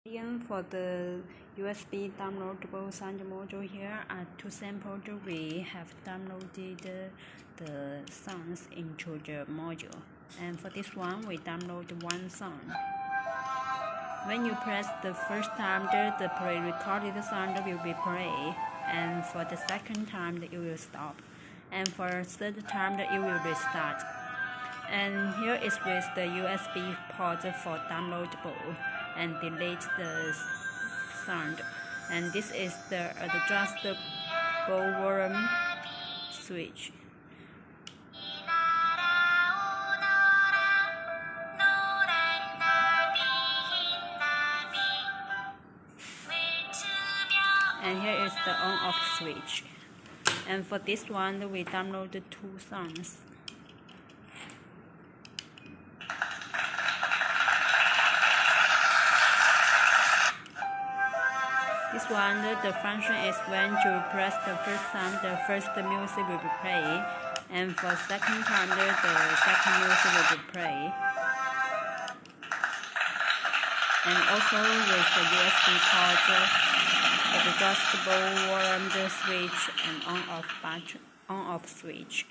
For the USB downloadable sound module, here are two samples. We have downloaded the sounds into the module, and for this one we download one sound. When you press the first time, the pre-recorded sound will be played, and for the second time it will stop, and for the third time it will restart. And here is with the USB port for downloadable and delete the sound. And this is the adjustable volume switch. And here is the on-off switch. And for this one, we downloaded two songs. This one, the function is when you press the first time, the first music will be played, and for second time, the second music will be played. And also with the USB port, the adjustable volume switch and on-off switch.